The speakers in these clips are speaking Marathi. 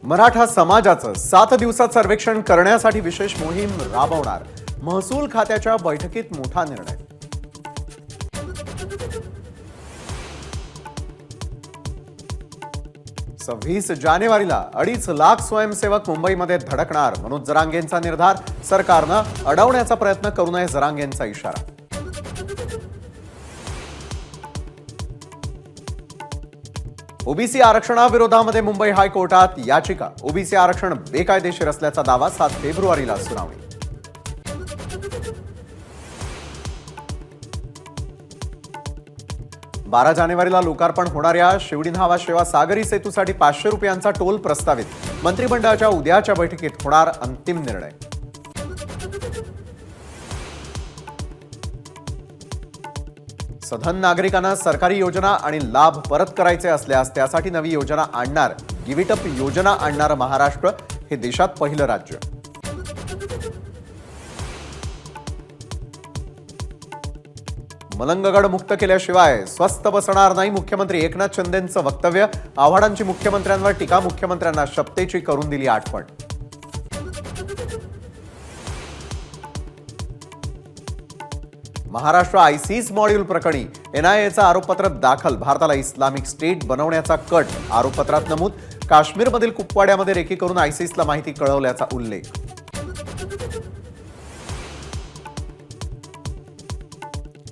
मराठा समाजाचं 7 दिवसात सर्वेक्षण करण्यासाठी विशेष मोहीम राबवणार. महसूल खात्याच्या बैठकीत मोठा निर्णय. सव्वीस जानेवारीला 2.5 लाख स्वयंसेवक मुंबईमध्ये धडकणार. मनोज जरांगेंचा निर्धार. सरकारनं अडवण्याचा प्रयत्न करू नये, जरांगेंचा इशारा. ओबीसी आरक्षणाविरोधामध्ये मुंबई हायकोर्टात याचिका. ओबीसी आरक्षण बेकायदेशीर असल्याचा दावा. 7 फेब्रुवारीला सुनावणी. बारा जानेवारीला लोकार्पण होणाऱ्या शिवडी न्हावा शेवा सागरी सेतूसाठी 500 रुपयांचा टोल प्रस्तावित. मंत्रिमंडळाच्या उद्याच्या बैठकीत होणार अंतिम निर्णय. सधन नागरिकांना सरकारी योजना आणि लाभ परत करायचे असल्यास त्यासाठी नवी योजना आणणार. गिव्ह इट अप योजना आणणारं महाराष्ट्र हे देशात पहिलं राज्य. मलंगगड मुक्त केल्याशिवाय स्वस्थ बसणार नाही. मुख्यमंत्री एकनाथ शिंदेंचं वक्तव्य. आव्हाडांची मुख्यमंत्र्यांवर टीका. मुख्यमंत्र्यांना शपथेची करून दिली आठवण. महाराष्ट्र आयसीस मॉड्यूल प्रकरणी एनआयएचं आरोपपत्र दाखल. भारताला इस्लामिक स्टेट बनवण्याचा कट. आरोपपत्रात नमूद. काश्मीरमधील कुपवाड्यामध्ये रेकी करून आयसीसला माहिती कळवल्याचा उल्लेख.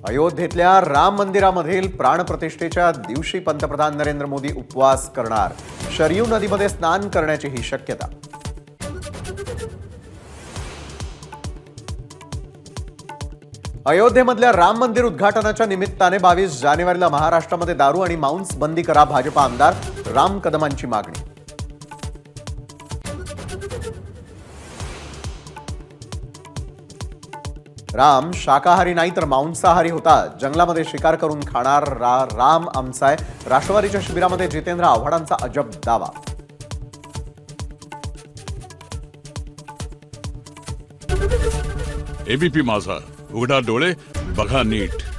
अयोध्येतल्या राम मंदिरामधील प्राणप्रतिष्ठेच्या दिवशी पंतप्रधान नरेंद्र मोदी उपवास करणार. शरयू नदीमध्ये स्नान करण्याची ही शक्यता. अयोध्येमधल्या राम मंदिर उद्घाटनाच्या निमित्ताने 22 जानेवारीला महाराष्ट्रामध्ये दारू आणि मांस बंदी करा. भाजपा आमदार राम कदमांची मागणी. राम शाकाहारी नाही तर मांसाहारी होता. जंगलामध्ये शिकार करून खाणार राम आमचाय. राष्ट्रवादीच्या शिबिरामध्ये जितेंद्र आव्हाडांचा अजब दावा. एबीपी माझा, उघडा डोळे बघा नीट.